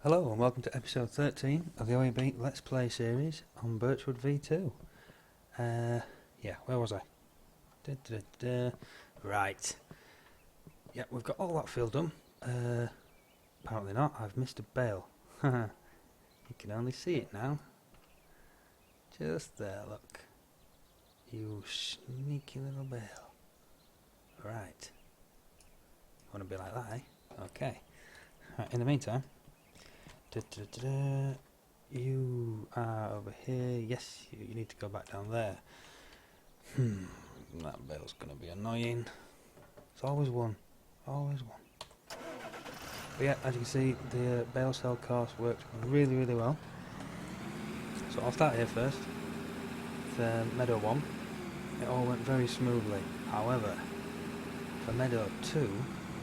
Hello and welcome to episode 13 of the OEB Let's Play series on Birchwood V2. Where was I? Right. Yeah, we've got all that field done. Apparently not, I've missed a bale. You can only see it now. Just there, look. You sneaky little bale. Right. You want to be like that, eh? Okay. Right, in the meantime, you are over here. Yes, you need to go back down there. That bale's going to be annoying. It's always one. Always one. But yeah, as you can see, the bale cell course worked really, really well. So I'll start here first. For Meadow 1, it all went very smoothly. However, for Meadow 2,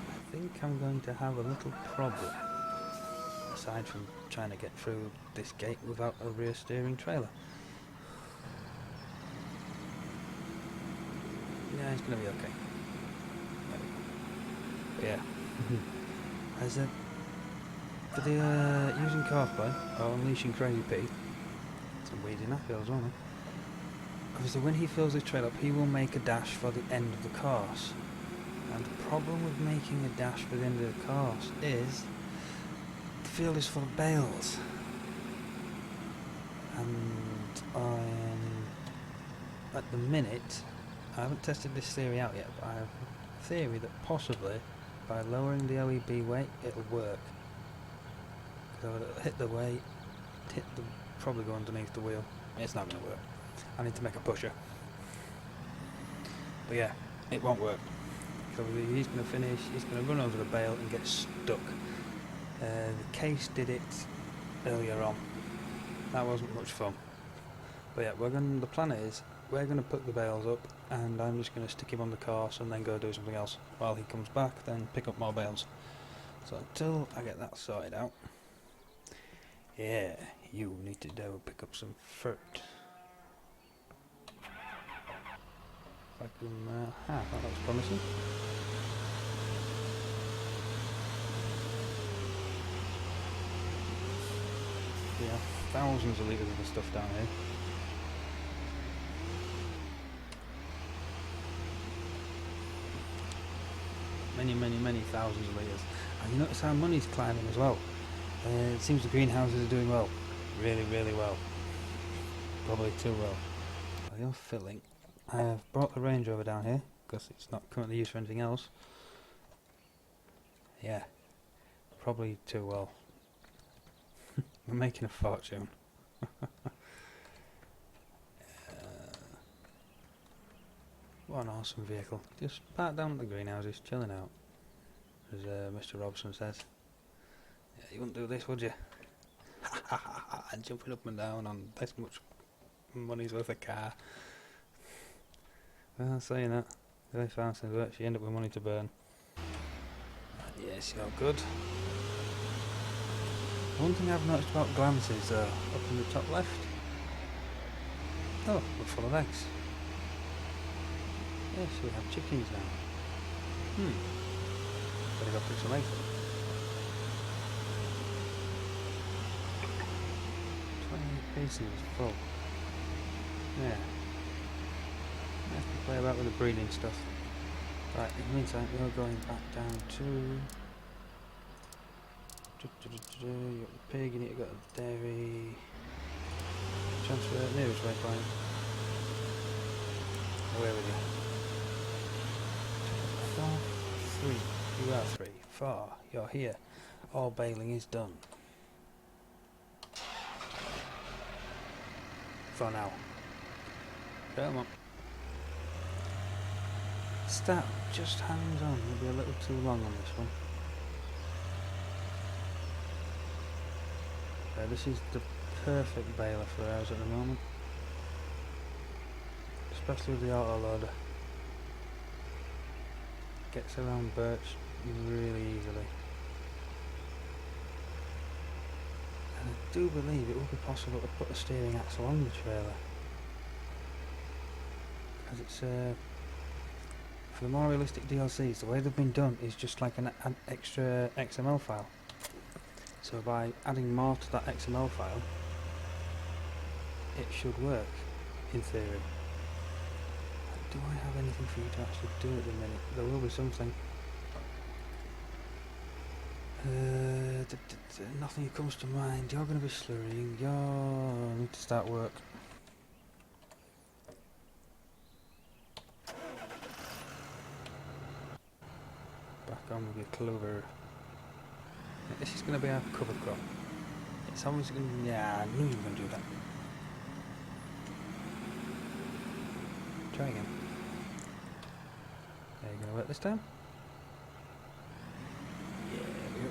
I think I'm going to have a little problem. Aside from trying to get through this gate without a rear steering trailer. Yeah, it's going to be okay. But yeah. As a for the using Carplay or unleashing Crazy Pete, some weeds in that field as well. Obviously, when he fills his trail up, he will make a dash for the end of the course. And the problem with making a dash for the end of the course is the field is full of bales, and at the minute I haven't tested this theory out yet, but I have a theory that possibly by lowering the OEB weight it'll work. So it'll hit the weight, probably go underneath the wheel. It's not going to work. I need to make a pusher. But yeah, it won't work. So he's going to finish, he's going to run over the bale and get stuck. The case did it earlier on. That wasn't much fun. But yeah, the plan is we're going to put the bales up, and I'm just going to stick him on the course and then go do something else. While he comes back, then pick up more bales. So until I get that sorted out, yeah, you need to pick up some fruit. If I can, that looks promising. Yeah, thousands of litres of the stuff down here. Many thousands of litres. And you notice how money's climbing as well. It seems the greenhouses are doing well. Really, really well. Probably too well. While you're filling, I have brought the Range Rover down here, because it's not currently used for anything else. Yeah, probably too well. We're making a fortune. What an awesome vehicle. Just parked down at the greenhouses, chilling out. As Mr. Robson says. Yeah, you wouldn't do this, would you? And jumping up and down on this much money's worth of car. Well, saying that, really fast things work, you end up with money to burn. Yes, you're good. One thing I've noticed about glances up in the top left. Oh, we're full of eggs. Yes, we have chickens now. Better go pick some eggs up. 28 pieces full. Yeah. I have to play about with the breeding stuff. Right, in the meantime, we're going back down to... You got the pig, you need to go to the dairy. Transfer nearest waypoint. Away with you. 4, 3. You are 3. 4. You're here. All baling is done. For now. Come on. Start just hands on. Maybe a little too long on this one. This is the perfect baler for ours at the moment, especially with the auto loader. Gets around birch really easily, and I do believe it will be possible to put a steering axle on the trailer, because it's for the more realistic DLCs, the way they've been done is just like an extra XML file. So So by adding more to that XML file, it should work, in theory. Do I have anything for you to actually do at the minute? There will be something. Nothing comes to mind. You're going to be slurrying. I need to start work. Back on with your clover. This is going to be our cover crop. It's obviously going to... Yeah, I knew you were going to do that. Try again. Are you going to work this time? Yeah, there we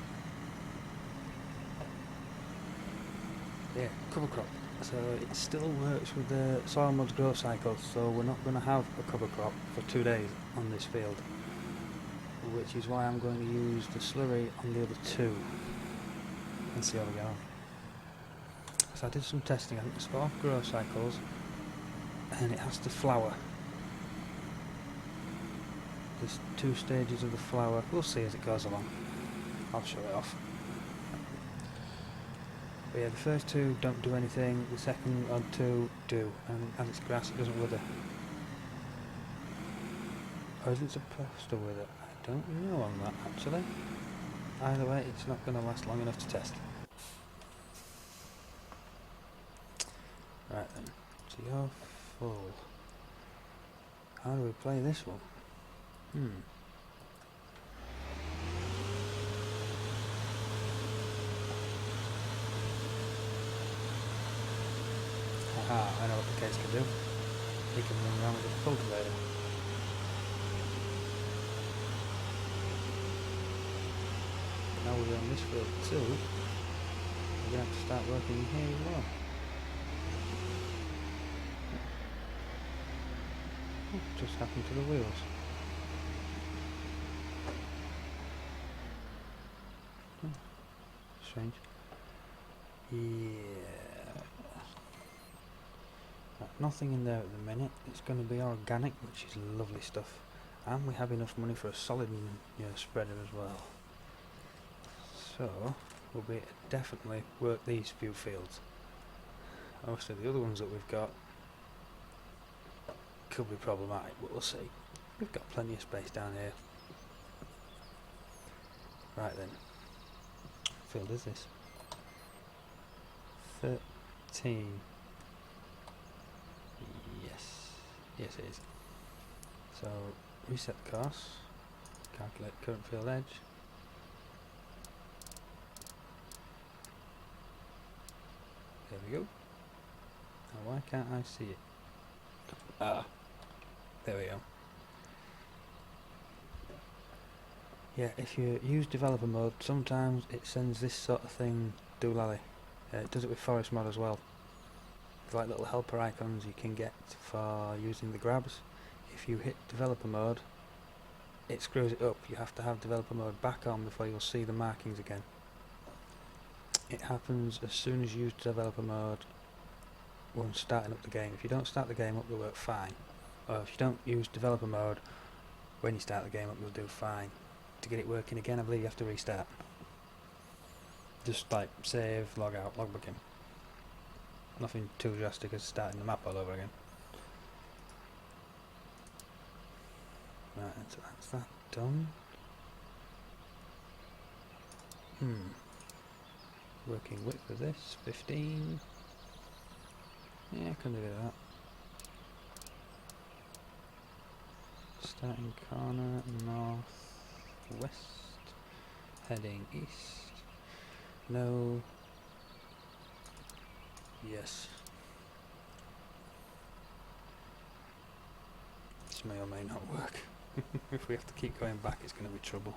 go. Yeah, cover crop. So it still works with the soil mods growth cycle, so we're not going to have a cover crop for 2 days on this field, which is why I'm going to use the slurry on the other 2 and see how we go. So I did some testing. I think it's 4 growth cycles and it has to flower. There's 2 stages of the flower. We'll see as it goes along. I'll show it off. But yeah, the first 2 don't do anything, the second 2 do, and as it's grass it doesn't wither. Or is it supposed to wither? I don't know on that actually. Either way, it's not going to last long enough to test. Right then, so you're full. How do we play this one? Haha, I know what the case can do. He can run around with a cultivator. Now we're on this field too, we're going to have to start working here as well. What just happened to the wheels? Strange. Yeah. Nothing in there at the minute. It's going to be organic, which is lovely stuff. And we have enough money for a solid spreader as well. So, we'll be able to definitely work these few fields. Obviously the other ones that we've got could be problematic, but we'll see. We've got plenty of space down here. Right then. What field is this? 13. Yes it is. So, reset the course. Calculate current field edge. There we go. Now why can't I see it? There we go. Yeah, if you use developer mode, sometimes it sends this sort of thing doolally. It does it with forest mod as well. It's like little helper icons you can get for using the grabs. If you hit developer mode, it screws it up. You have to have developer mode back on before you'll see the markings again. It happens as soon as you use developer mode when starting up the game. If you don't start the game up, it'll work fine. Or if you don't use developer mode when you start the game up, you'll do fine. To get it working again, I believe you have to restart. Just like save, log out, log back in. Nothing too drastic as starting the map all over again. Right, so that's that done. Working width of this, 15. Yeah, I can do that. Starting corner, north, west, heading east. No. Yes. This may or may not work. If we have to keep going back, it's going to be trouble.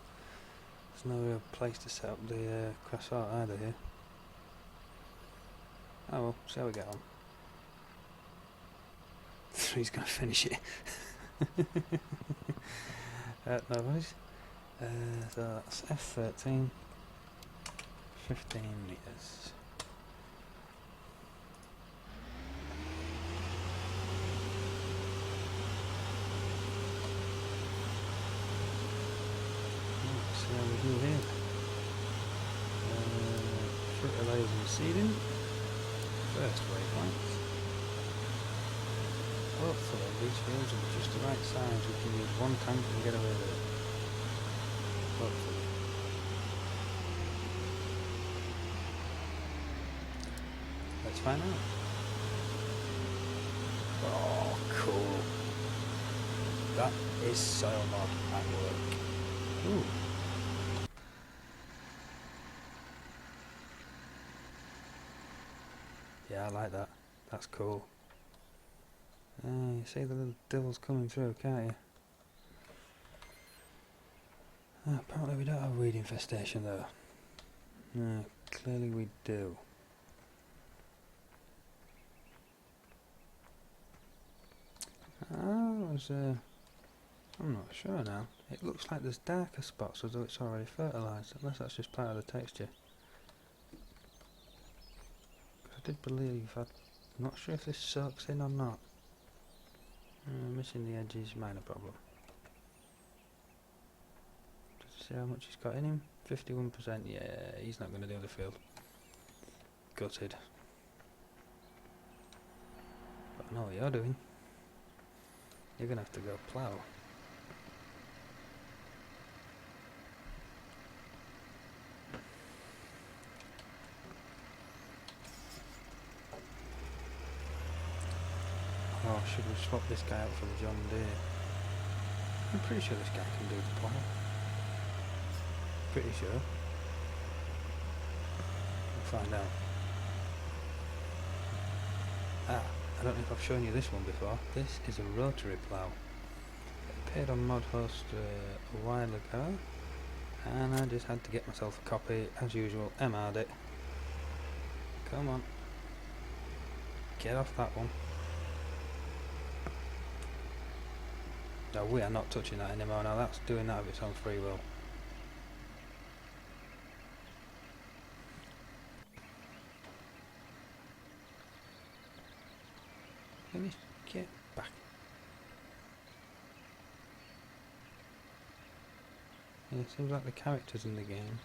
There's no real place to set up the croissant either here. Oh well, see how we get on. He's going to finish it. No worries. So that's F13, 15 metres. See how we do here. fertilising seeding. First waypoint. Hopefully these fields will be just the right size. We can use one tank and get away with it. Hopefully. Let's find out. Oh, cool. That is soil mod at work. Ooh. Yeah, I like that. That's cool. You see the little devils coming through, can't you? Apparently we don't have a weed infestation though. Clearly we do. I'm not sure now. It looks like there's darker spots as though it's already fertilised, unless that's just part of the texture. I did believe, I'm not sure if this soaks in or not. Missing the edges, minor problem. Does it say how much he's got in him? 51%, yeah, he's not going to do the field. Gutted. But I know what you're doing. You're going to have to go plough. Oh, should we swap this guy out for the John Deere? I'm pretty sure this guy can do the plough. Pretty sure. We'll find out. I don't know if I've shown you this one before. This is a rotary plough. It appeared on Mod Host a while ago, and I just had to get myself a copy, as usual, MR'd it. Come on. Get off that one. No, we are not touching that anymore now, that's doing that of its own free will. Let me get back. Yeah, it seems like the characters in the game.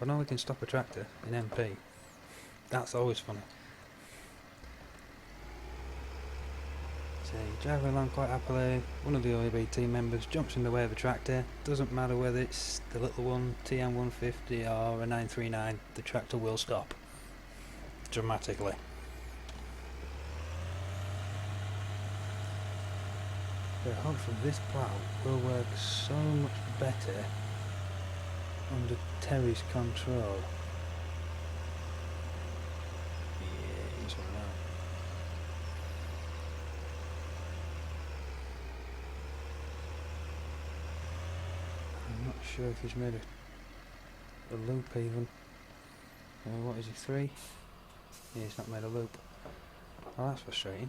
I know we can stop a tractor in MP. That's always funny. So you drive along quite happily, one of the OEB team members jumps in the way of the tractor, doesn't matter whether it's the little one, TM150 or a 939, the tractor will stop. Dramatically. But hopefully this plough will work so much better under Terry's control. Yeah, he's one out. I'm not sure if he's made a loop even. What is he, 3? Yeah, he's not made a loop. Oh, that's frustrating.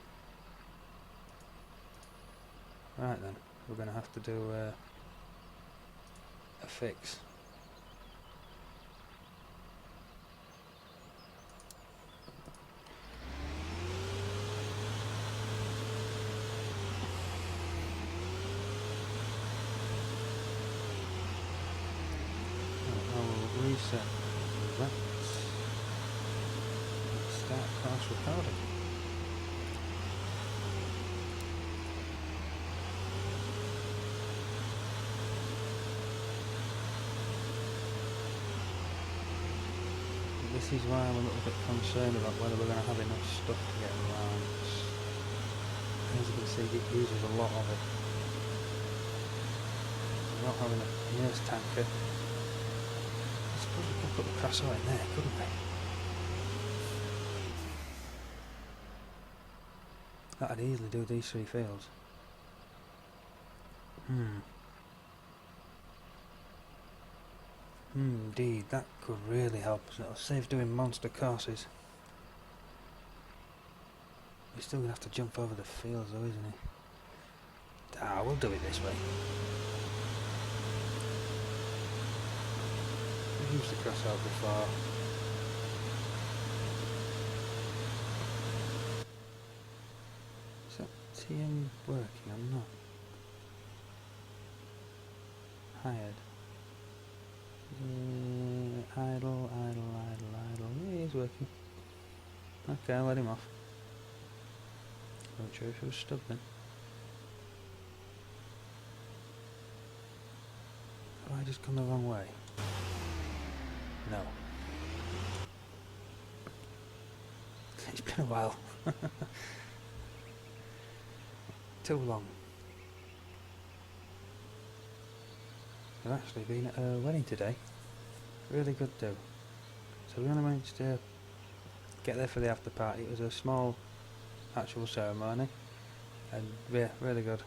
Right then, we're going to have to do a fix. I'll reset that. Start class recording. This is why I'm a little bit concerned about whether we're going to have enough stuff to get around. As you can see, it uses a lot of it. We're not having a nurse tanker. I suppose we could put the Crasso in there, couldn't we? That'd easily do these 3 fields. Indeed, that could really help us. It'll save doing monster courses. He's still going to have to jump over the fields though, isn't he? We'll do it this way. We've used the cross out before. Is that TM working or not? Hired. he's working. Okay, I'll let him off. Not sure if he was stubborn. Have I just gone the wrong way? No. It's been a while. Too long. I've actually been at a wedding today. Really good do. So we only managed to get there for the after party. It was a small actual ceremony. And yeah, really good.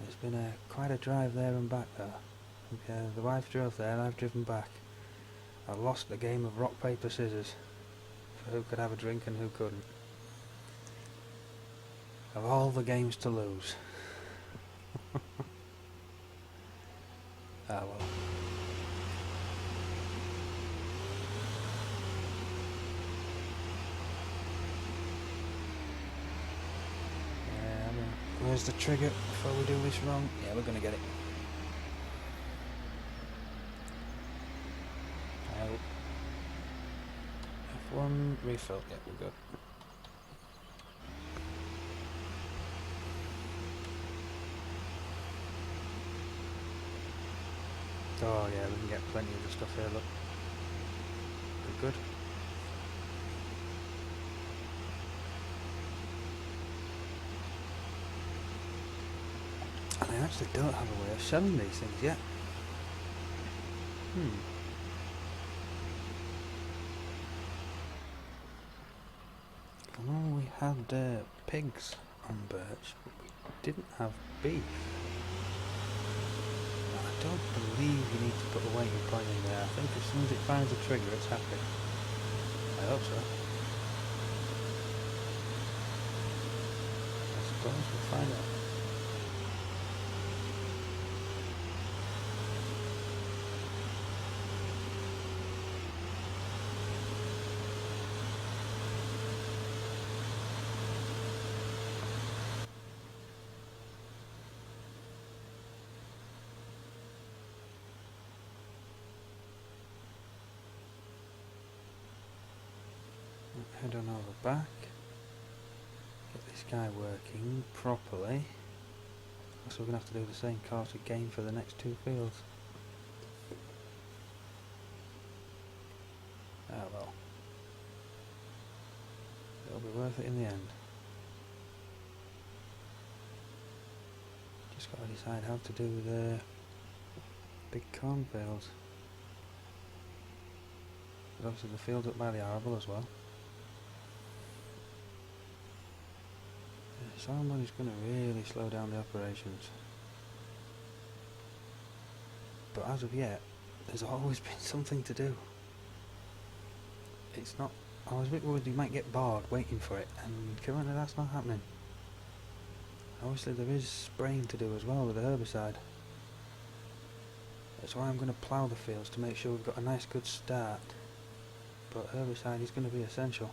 It's been quite a drive there and back though. The wife drove there and I've driven back. I lost the game of rock, paper, scissors for who could have a drink and who couldn't. Of all the games to lose. Ah well. Yeah, I mean, where's the trigger before we do this wrong? Yeah, we're gonna get it. F1 refill, yeah, we're good. Oh yeah, we can get plenty of the stuff here, look. Good, good. And I actually don't have a way of selling these things yet. I know we had pigs on Birch, but we didn't have beef. I don't believe you need to put a waiting point in there. I think as soon as it finds a trigger, it's happy. I hope so. I suppose we'll find out. Head on over back, get this guy working properly, so we're going to have to do the same course again for the next two fields. Ah well, it'll be worth it in the end. Just got to decide how to do the big cornfields. But obviously the fields up by the arable as well. Somebody's going to really slow down the operations. But as of yet, there's always been something to do. It's not... I was a bit worried you might get bored waiting for it, and currently that's not happening. Obviously there is spraying to do as well with the herbicide. That's why I'm going to plough the fields to make sure we've got a nice good start. But herbicide is going to be essential.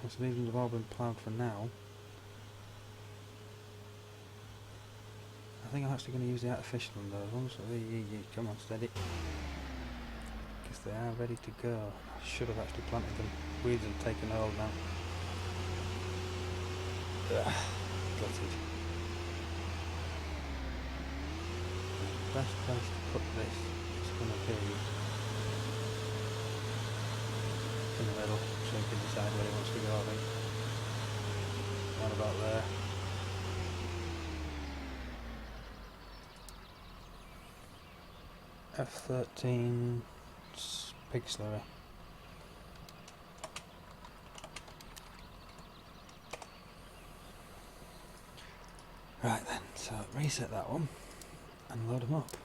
So these ones have all been ploughed for now. I think I'm actually going to use the artificial on those ones. So come on, steady. Because they are ready to go. I should have actually planted them. Weeds have taken hold now. Gutted. The best place to put this is going to be in the middle, so he can decide where he wants to go, I think. What about there? F13 pig slurry. Right then, so reset that one and load them up.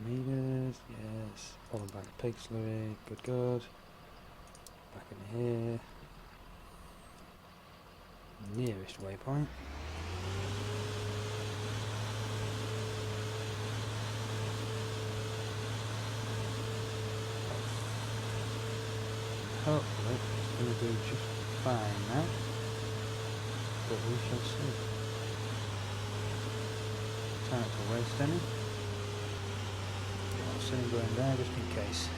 10 meters, yes. Followed by the pig slurry, good, good. Back in here. Nearest waypoint. hopefully it's going to do just fine now, but we shall see. Try not to waste any. I'll send him going there just in case.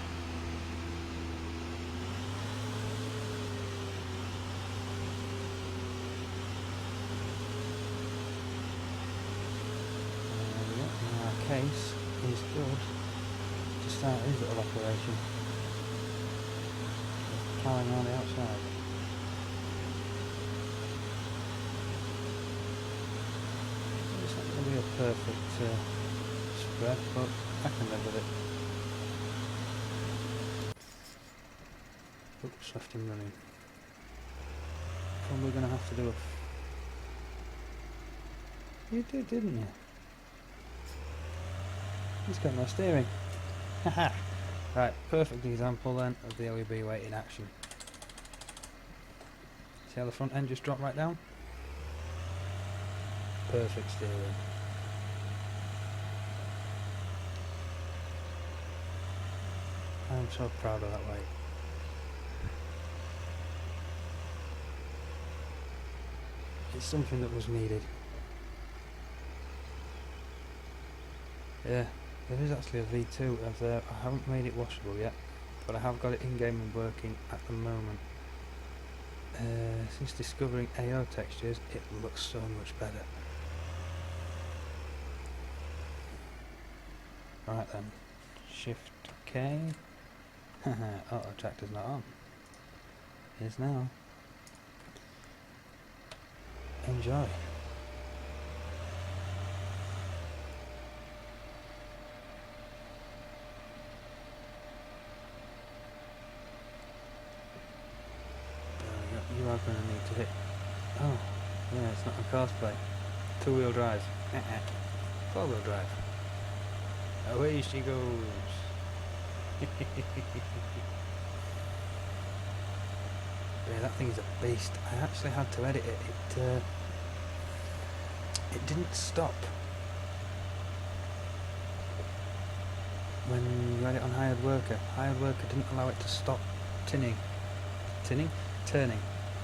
Case is good to start his little operation. Ploughing on the outside. It's not going to be a perfect spread, but I can live with it. Oops, left him running. Probably going to have to do a... You did, didn't you? He's got no steering. Haha. Right, perfect example then of the OEB weight in action. See how the front end just dropped right down? Perfect steering. I'm so proud of that weight. It's something that was needed. Yeah. There is actually a V2 of there. I haven't made it washable yet, but I have got it in-game and working at the moment. Since discovering AO textures, it looks so much better. Right then, Shift K. Auto tractor's not on. Is now. Enjoy. You are going to need to hit... Oh, yeah, it's not a cosplay. Two-wheel drive. Four-wheel drive. Away she goes. Yeah, that thing's a beast. I actually had to edit it. It didn't stop when you had it on hired worker. Hired worker didn't allow it to stop turning.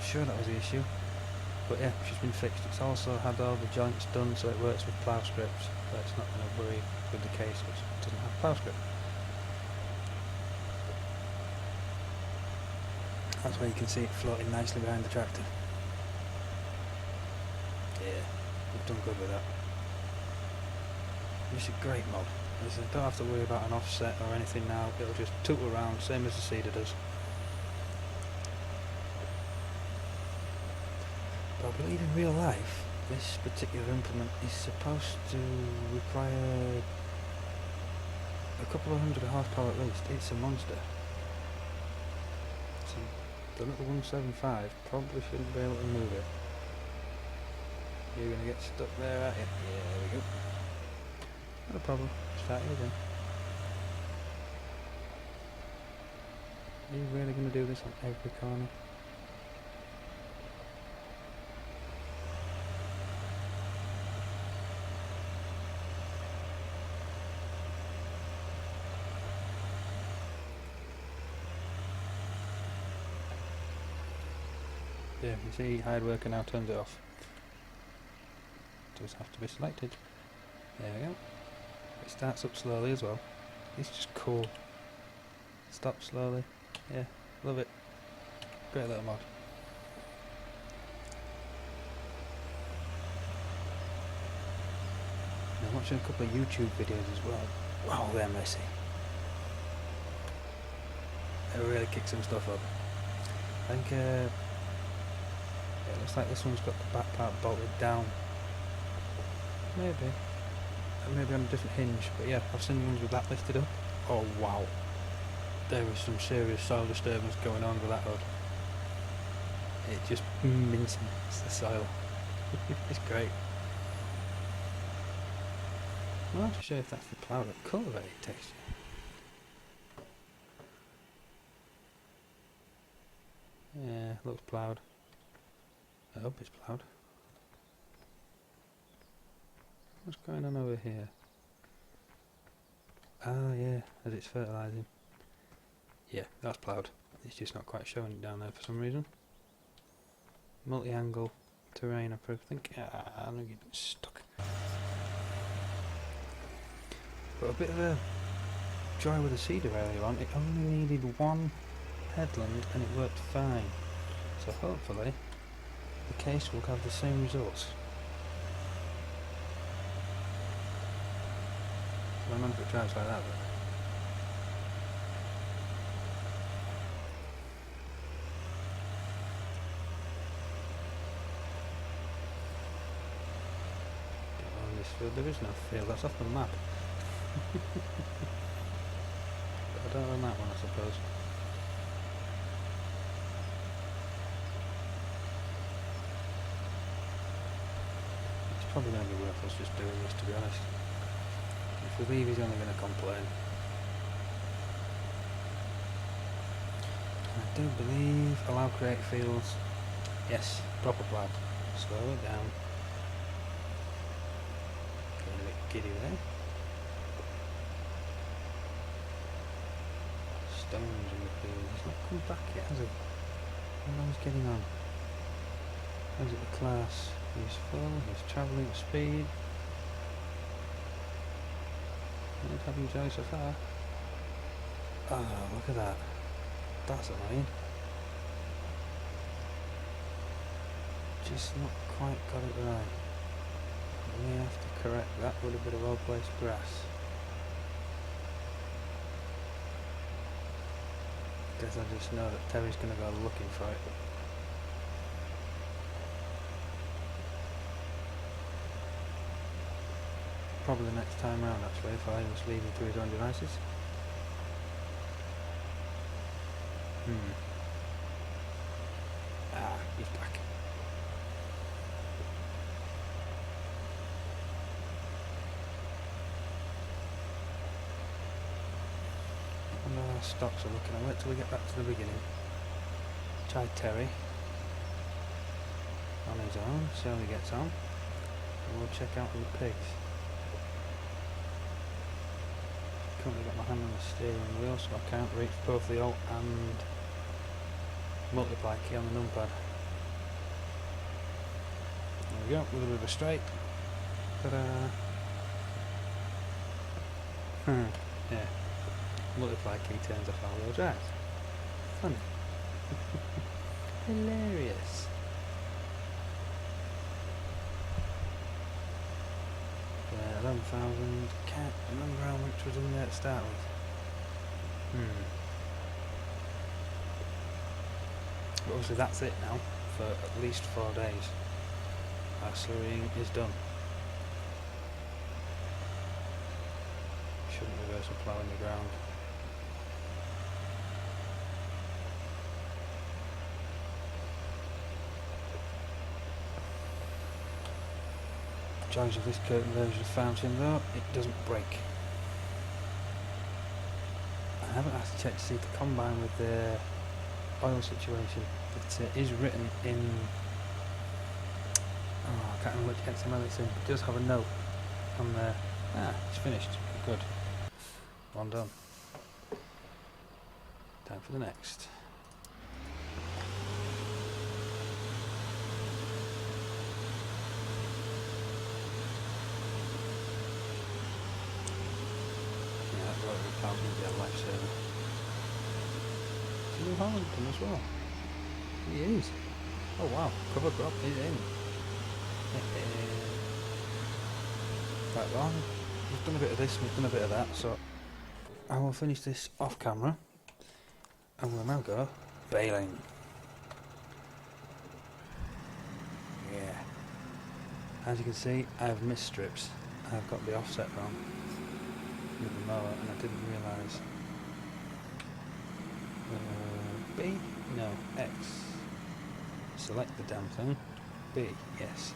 Sure, that was the issue, but yeah, she's been fixed. It's also had all the joints done so it works with plough scripts, so it's not going to worry with the case which doesn't have plough script. That's where you can see it floating nicely behind the tractor. Yeah, we've done good with that. It's a great mod. You don't have to worry about an offset or anything now, it'll just toot around, same as the Cedar does. I believe in real life, this particular implement is supposed to require a couple of hundred horsepower at least. It's a monster. So the little 175 probably shouldn't be able to move it. You're going to get stuck there, aren't you? Yeah, there we go. Not a problem. Start it again. Are you really going to do this on every corner? Yeah, you see hired worker now turns it off. Does have to be selected. There we go. It starts up slowly as well. It's just cool. Stop slowly. Yeah, love it. Great little mod. I'm watching a couple of YouTube videos as well. Wow, they're messy. They really kick some stuff up. I think it looks like this one's got the back part bolted down. Maybe. Maybe on a different hinge, but yeah, I've seen ones with that lifted up. Oh wow. There is some serious soil disturbance going on with that hood. It just minces the soil. It's great. I'm not sure if that's the plough that cultivated texture. Yeah, looks ploughed. I hope it's ploughed. What's going on over here? Ah, yeah, as it's fertilising. Yeah, that's ploughed. It's just not quite showing it down there for some reason. Multi-angle terrain, I think. I'm getting stuck. But a bit of a joy with the cedar earlier on. It only needed one headland and it worked fine. So hopefully the case will have the same results. I remember it drives like that though. Field. There is no field, that's off the map. But I don't own that one, I suppose. It's probably going to be worth us just doing this, to be honest. If we leave, he's only going to complain. And I do believe allow create fields. Yes, proper plat. Slow it down. Giddy there. Stones in the field. He's not come back yet, has he? I know he's getting on. How's it the class? He's full, he's travelling at speed. He's having joy so far. Oh, look at that. That's annoying. Just not quite got it right. We have to correct that with a bit of well placed grass. Guess I just know that Terry's going to go looking for it. Probably the next time round actually, if I was leaving to his own devices. Ah, he's back. Our stocks are looking. I'll wait till we get back to the beginning. Try Terry on his own, see how he gets on, and we'll check out the pigs. Currently got my hand on the steering wheel, so I can't reach both the alt and multiply key on the numpad. There we go, with a bit of a straight. Ta-da! Yeah. Multiply key turns off all-wheel drive. Funny. Hilarious. Yeah, 11,000. Can't remember how much was in there to start with. But obviously that's it now for at least 4 days. Our slurrying is done. Shouldn't reverse a plough in the ground. Joys of this curtain version of fountain though, it doesn't break. I haven't asked to check to see if the combine with the oil situation, it is written in, I can't remember which XML it's in, but it does have a note on there. It's finished, good. One done. Time for the next. Going to be a lifesaver. Is he New Holland as well? He is. Oh wow, cover crop is in. Right, well, we've done a bit of this, we've done a bit of that, so I will finish this off camera and we'll now go baling. Yeah. As you can see, I have missed strips. I've got the offset wrong with the mower and I didn't realise. B? No, X. Select the damn thing. B, yes.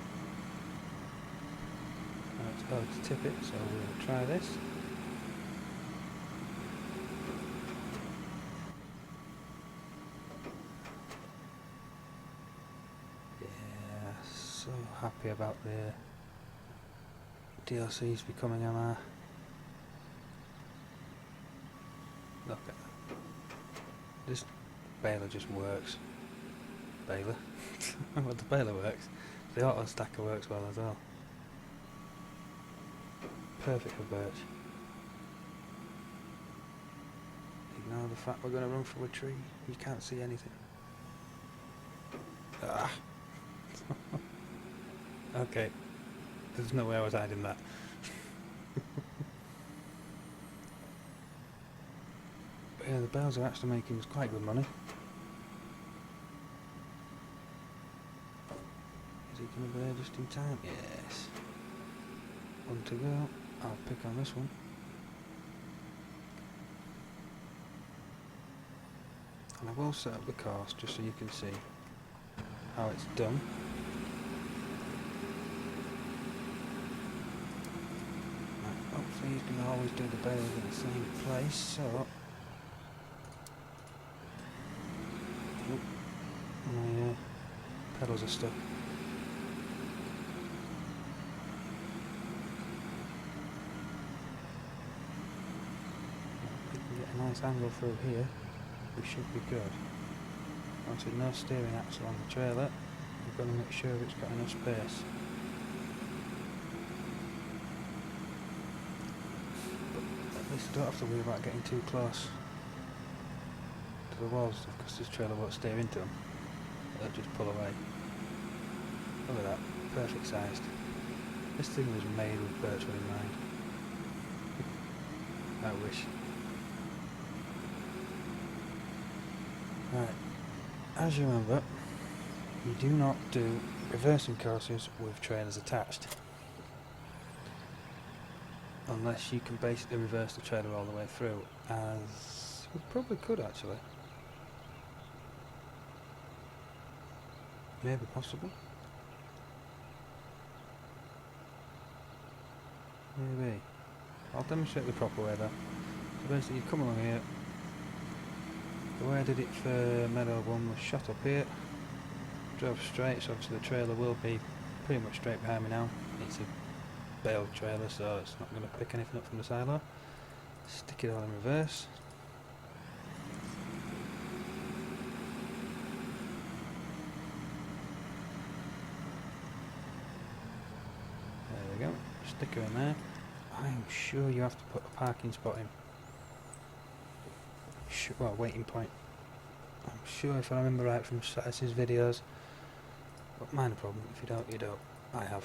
Now it's to tip it, so we'll try this. Yeah, so happy about the DLCs becoming on our... Look at that. Just baler just works. Baler? Well, the baler works. The auto stacker works well as well. Perfect for birch. Ignore the fact we're going to run through a tree. You can't see anything. Ah. Okay. There's no way I was hiding that. But yeah, the bales are actually making us quite good money. Is it going to be there just in time? Yes. One to go. I'll pick on this one. And I will set up the course just so you can see how it's done. Right, hopefully he's going to always do the bales in the same place, so... Oop, my pedals are stuck. If we can get a nice angle through here, we should be good. Obviously no steering axle on the trailer, we've got to make sure it's got enough space. But at least I don't have to worry about getting too close to the walls, because this trailer won't steer into them. They'll just pull away. Look at that, perfect sized. This thing was made with Birchwood in mind. I wish. Right, as you remember, you do not do reversing courses with trailers attached. Unless you can basically reverse the trailer all the way through, as we probably could actually. Maybe possible. Maybe. I'll demonstrate the proper way though. So basically you come along here. The way I did it for Meadow 1 was shot up here, drove straight, so obviously the trailer will be pretty much straight behind me now. It's a bale trailer, so it's not going to pick anything up from the silo. Stick it all in reverse. There we go, stick her in there. I'm sure you have to put a parking spot in. Well, waiting point. I'm sure if I remember right from Satis's videos, but minor problem. If you don't, you don't. I have.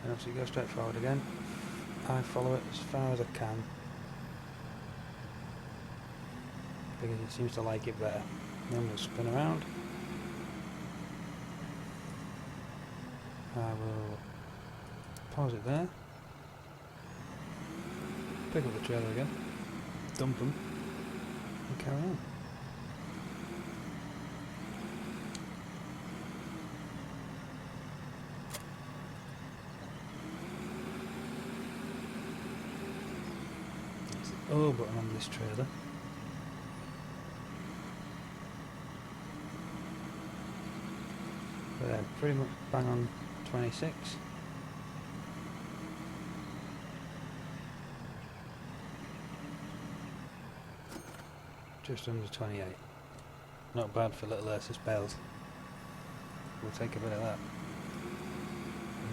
And obviously go straight forward again. I follow it as far as I can because it seems to like it better. Then I'm going to spin around. I will pause it there. Pick up the trailer again. Dump them and carry on. There's the O button on this trailer. Pretty much bang on 26. Just under 28. Not bad for little S2E13 bales. We'll take a bit of that.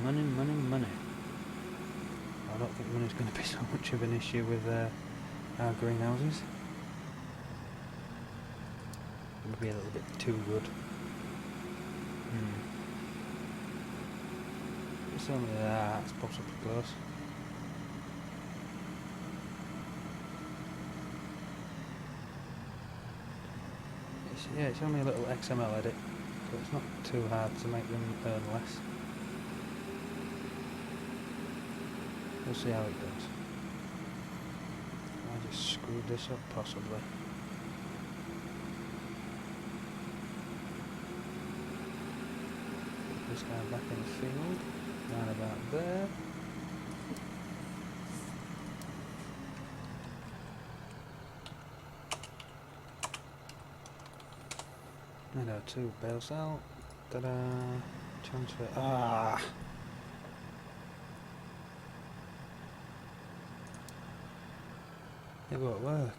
Money, money, money. I don't think money's going to be so much of an issue with our greenhouses. Maybe a little bit too good. It's only that's possibly close. Yeah, it's only a little XML edit, so it's not too hard to make them earn less. We'll see how it goes. I just screwed this up, possibly. Put this guy back in the field, round about there. Meadow 2 bale cell. Ta-da! Transfer. Ah! It won't work.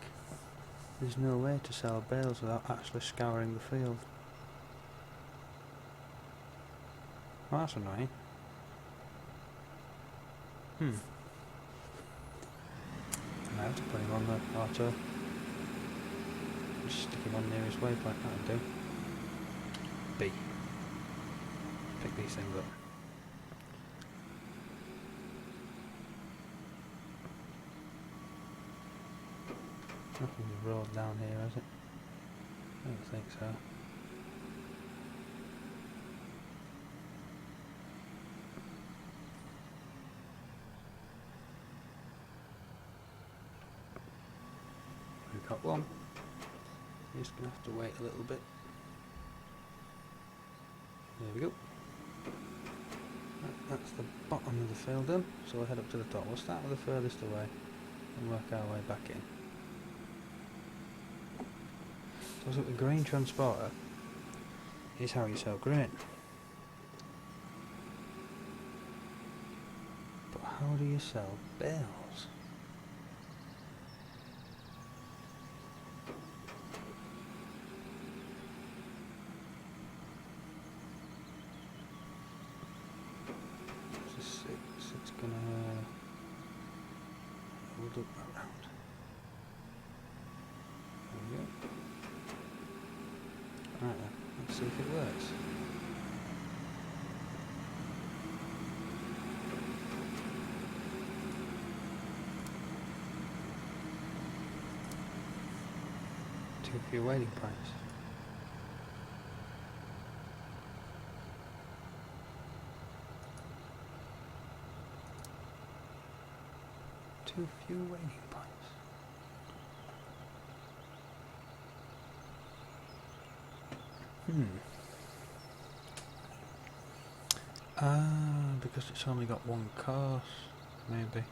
There's no way to sell bales without actually scouring the field. Well, that's annoying. I have to put him on the auto. Just stick him on nearest waypoint, that'll do. B. Pick these things up. Nothing's rolled down here, has it? I don't think so. We've got one. Just gonna have to wait a little bit. There we go. That's the bottom of the field done, so we'll head up to the top. We'll start with the furthest away and work our way back in. So the grain transporter is how you sell grain. But how do you sell bales? It's gonna hold up around. There we go. Right then, let's see if it works. Too few waiting points. Too few waiting points. Because it's only got one course, maybe.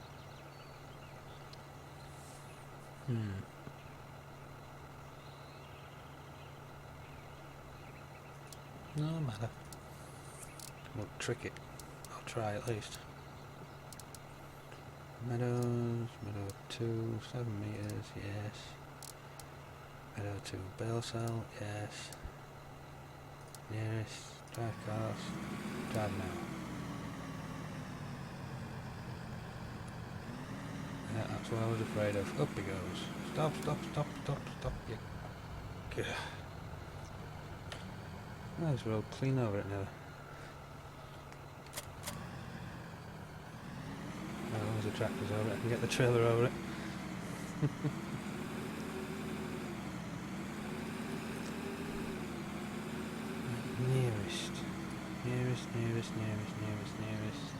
No matter. We'll trick it. I'll try at least. Meadows, meadow 2, 7 meters, yes. Meadow 2, bale cell, yes. Nearest, drive cars, drive now. Yeah, that's what I was afraid of. Up he goes. Stop, stop, stop, stop, stop. Yeah. Nice road, clean over it now. As long as the tractor's over it, I can get the trailer over it. Nearest. Nearest, nearest, nearest, nearest, nearest.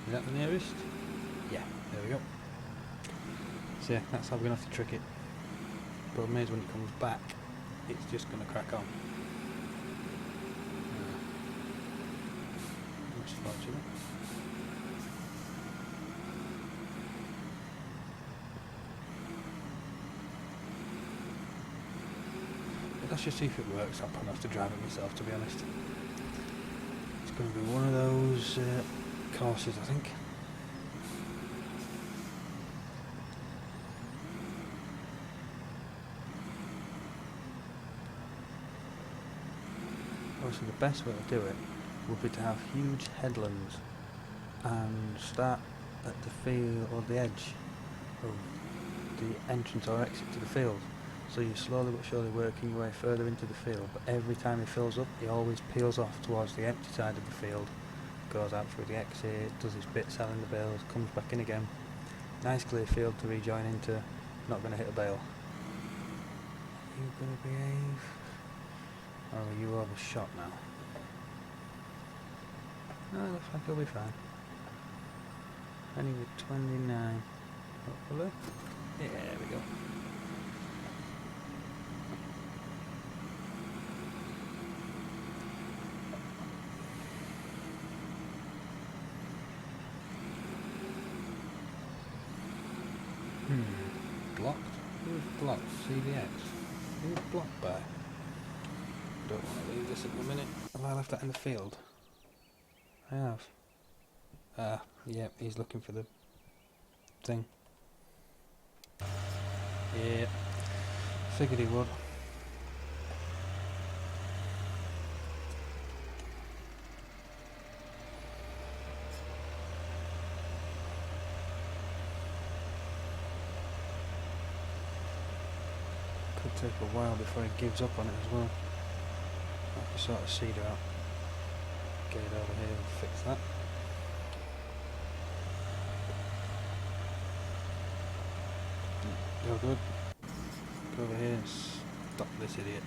Is that the nearest? Yeah, there we go. So yeah, that's how we're going to have to trick it. Problem is when it comes back, it's just going to crack on. That's fortunate. Let's just see if it works. I'll probably have to drive it myself, to be honest. It's going to be one of those courses, I think. Obviously the best way to do it would be to have huge headlands and start at the field or the edge of the entrance or exit to the field. So you're slowly but surely working your way further into the field, but every time he fills up, he always peels off towards the empty side of the field, goes out through the exit, does his bit selling the bales, comes back in again. Nice clear field to rejoin into, not going to hit a bale. Are you going to behave? Or are you overshot now? No, looks like he'll be fine. Only with 29, hopefully. Yeah, there we go. Blocked? Who's blocked? CVX? Who's blocked by? Don't want to leave this at the minute. Have I left that in the field? I have. Yeah, he's looking for the thing. Yeah, figured he would. Could take a while before he gives up on it as well. I have to sort of seed out. Get it over here and fix that. You're good. Go over here and stop this idiot.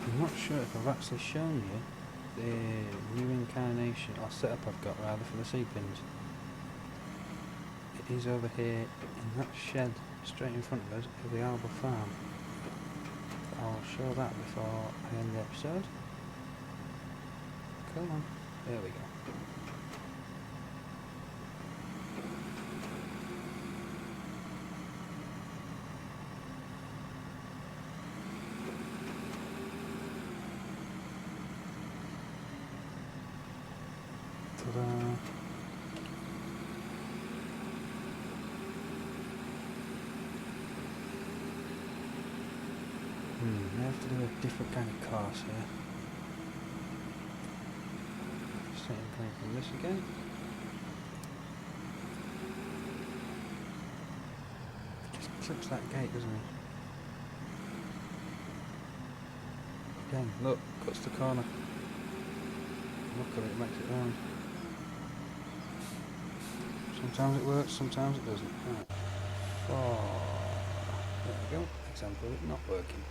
I'm not sure if I've actually shown you the new incarnation, or setup I've got rather, for the C-pins. It is over here in that shed straight in front of us of the Arbor Farm. I'll show that before I end the episode. Come on, there we go. Ta-da! I have to do a different kind of course here. Same coming from this again. Just clips that gate, doesn't he? Again, look, cuts the corner. Look at it, makes it round. Sometimes it works, sometimes it doesn't. Right. There we go. Example of it not working.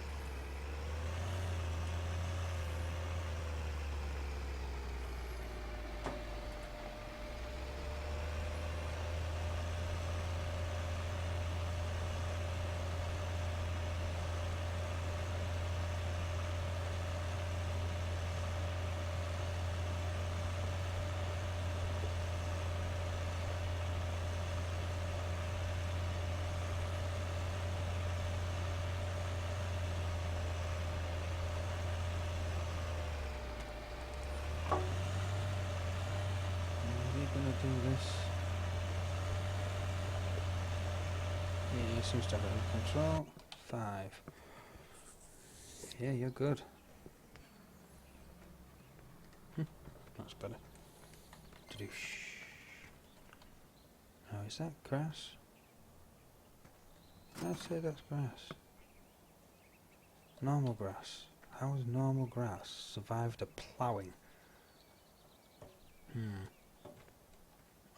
Do this. Yeah, he seems to have it under control. 5. Yeah, you're good. That's better. Now, is that grass? I'd say that's grass. Normal grass. How has normal grass survived a ploughing?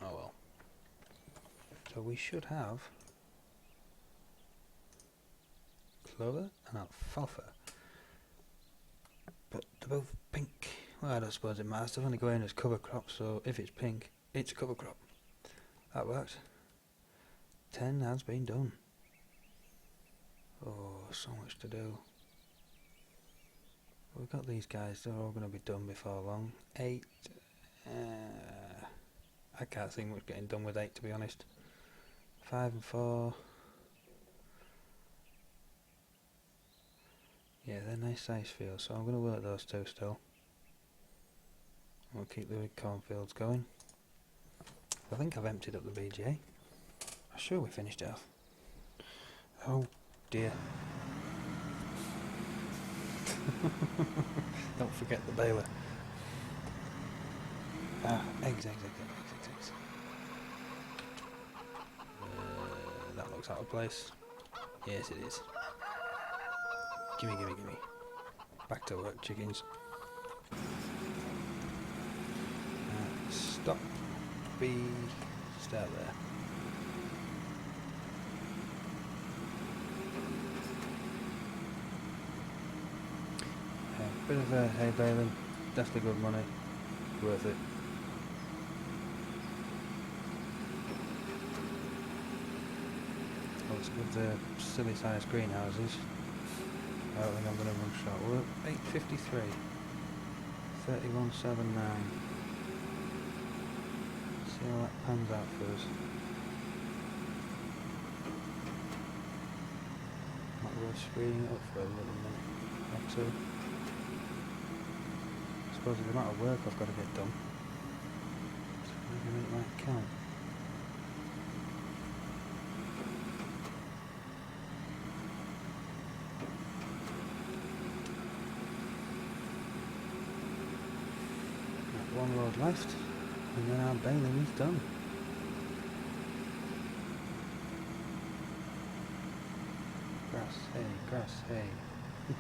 Oh well. So we should have clover and alfalfa, but they're both pink. Well, I don't suppose it matters. They've only going as cover crops, so if it's pink, it's a cover crop. That works. 10 has been done. Oh, so much to do. We've got these guys, they're all going to be done before long. 8. I can't see much getting done with 8, to be honest. 5 and 4. Yeah, they're nice size fields, so I'm going to work those two still. We'll keep the cornfields going. I think I've emptied up the BGA. I'm sure we finished it off. Oh dear. Don't forget the baler. Eggs. That looks out of place. Yes, it is. Gimme. Back to work, chickens. Stop. Start there. Bit of hay baling, definitely good money, worth it. Well, it's with the silly sized greenhouses. I don't think I'm going to run short. We're at 8.53, 31.79. See how that pans out for us. Might be worth speeding it up for a little minute. or two. I suppose the amount of work I've got to get done, so maybe it might count. One load left, and then our baling is done. Grass, hay. I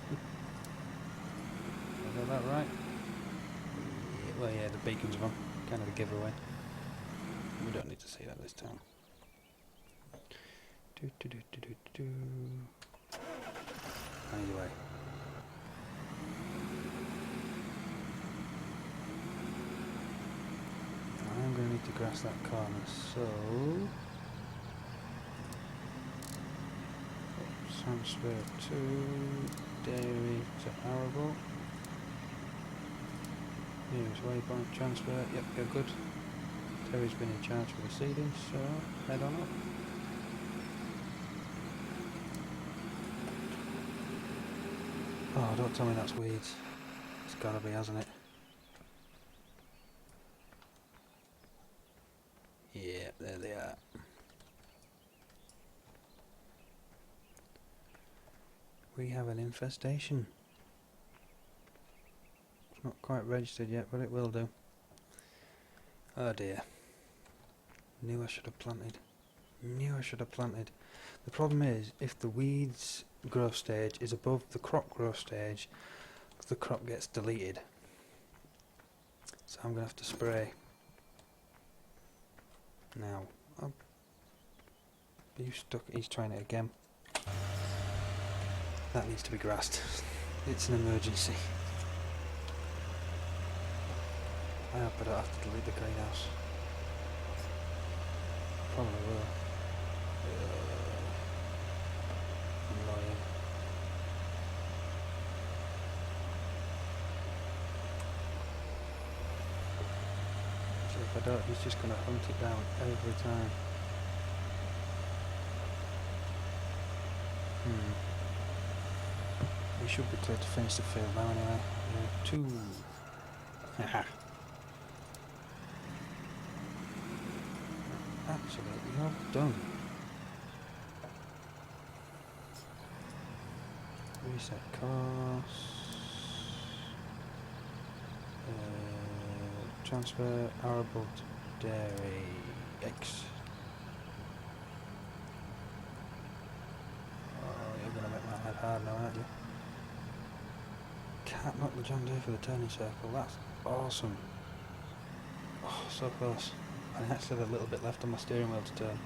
got that right? Yeah, well, yeah, the beacon's on. Kind of a giveaway. We don't need to see that this time. Anyway. I'm going to need to grass that corner, so transfer to dairy to arable. Use waypoint transfer. Yep, you're good. Terry's been in charge for the seeding, so head on up. Oh, don't tell me that's weeds. It's gotta be, hasn't it? Yeah, there they are. We have an infestation. It's not quite registered yet, but it will do. Oh dear. Knew I should have planted. The problem is, if the weeds growth stage is above the crop growth stage, the crop gets deleted. So I'm going to have to spray. Now, he's trying it again. That needs to be grassed. It's an emergency. I hope I don't have to delete the greenhouse. Probably will. Annoying. So if I don't, he's just going to hunt it down every time. We should be clear to finish the field now anyway. 2. Haha. Actually, we have done. Reset costs. Transfer arable to dairy. X. Oh, you're gonna make my head hard now, aren't you? Can't knock the John Deere for the turning circle. That's awesome. Oh, so close. I actually have a little bit left on my steering wheel to turn.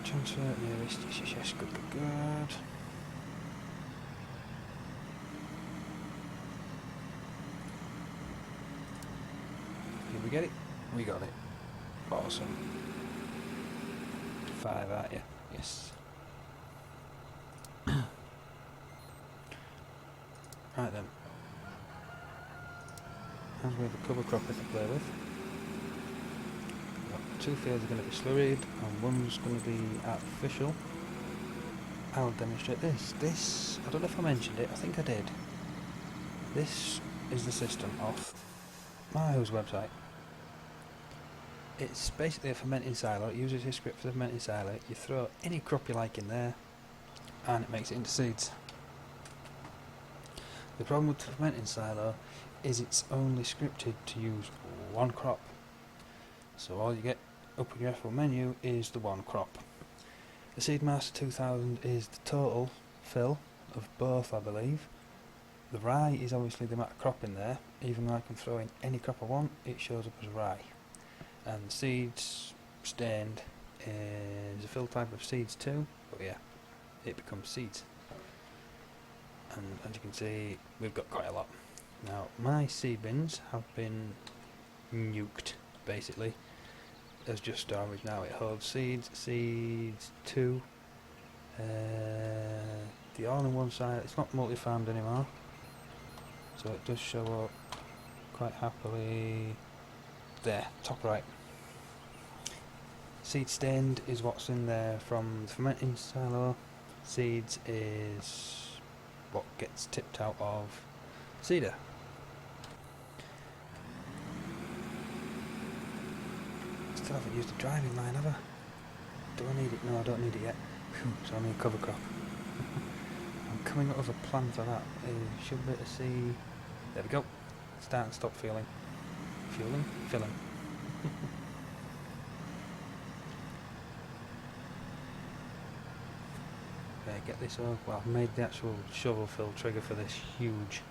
Transfer nearest. Yes, good. Did we get it? We got it. Awesome. 5, aren't you? Yes. Right then. As we have a cover crop to play with. 2 fields are going to be slurried and one's going to be artificial. I'll demonstrate this. This, I don't know if I mentioned it, I think I did. This is the system off my website. It's basically a fermenting silo. It uses a script for the fermenting silo. You throw any crop you like in there and it makes it into seeds. The problem with the fermenting silo is it's only scripted to use one crop. So all you get up in your F1 menu is the one crop. The Seedmaster 2000 is the total fill of both, I believe. The rye is obviously the amount of crop in there. Even though I can throw in any crop I want, it shows up as rye. And the seeds stained is a fill type of seeds too, but yeah, it becomes seeds. And as you can see, we've got quite a lot. Now, my seed bins have been nuked, basically, as just storage now. It holds seeds 2, the all-in-one side. It's not multi-farmed anymore, so it does show up quite happily there, top right. Seed stained is what's in there from the fermenting silo. Seeds is what gets tipped out of cedar. Still haven't used the driving line, have I? Do I need it? No, I don't need it yet. It's only a cover crop. I'm coming up with a plan for that. You should be able to see. There we go. Start and stop feeling. Fueling? Filling. Okay, get this over. Well, I've made the actual shovel fill trigger for this huge.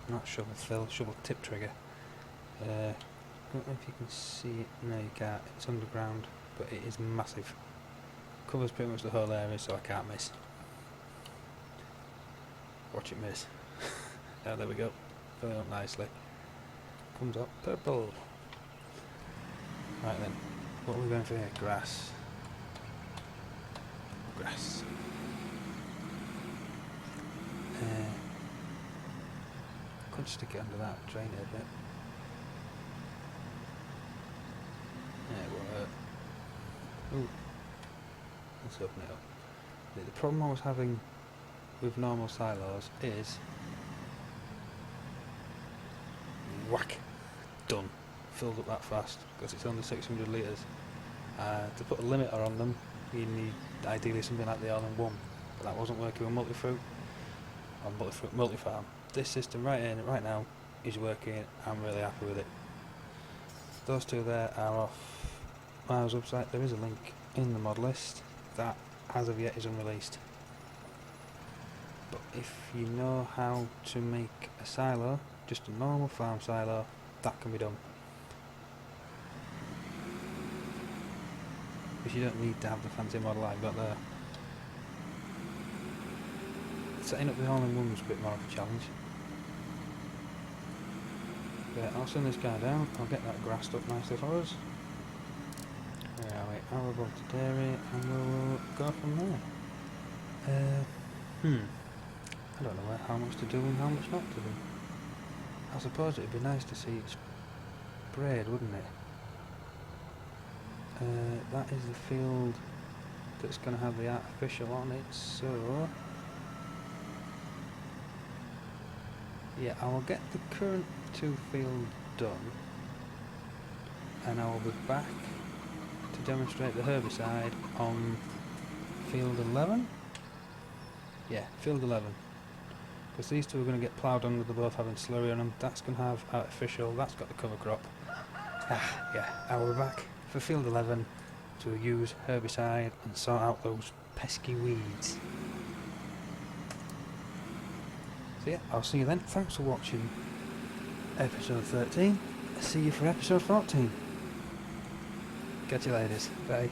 Not shovel fill, shovel tip trigger. I don't know if you can see it. No, you can't. It's underground, but it is massive. Covers pretty much the whole area, so I can't miss. Watch it miss. Oh, there we go. Filling up nicely. Comes up purple. Right then, what are we going for here? Grass. Grass. Could stick it under that, drain it a bit. Yeah, it won't hurt. Ooh. Let's open it up. The problem I was having with normal silos is whack, done, filled up that fast because it's only 600 litres. To put a limiter on them, you need ideally something like the all-in-one, but that wasn't working with multi-fruit or multi-farm. This system right now is working. I'm really happy with it. Those two there are off Miles' website. There is a link in the mod list that as of yet is unreleased. But if you know how to make a silo, just a normal farm silo, that can be done. Because you don't need to have the fancy model I've got there. Setting up the all-in-one was a bit more of a challenge. But I'll send this guy down, I'll get that grassed up nicely for us. Where are we? Arable to dairy, and we'll go from there. I don't know how much to do and how much not to do. I suppose it'd be nice to see it sprayed, wouldn't it? That is the field that's going to have the artificial on it, so yeah, I will get the current 2 field done, and I will be back to demonstrate the herbicide on field 11. Yeah, field 11. Because these two are going to get ploughed on with them both having slurry on them. That's going to have artificial, that's got the cover crop. Yeah, I will be back for field 11 to use herbicide and sort out those pesky weeds. So yeah, I'll see you then. Thanks for watching episode 13. See you for episode 14. Catch you later. Bye.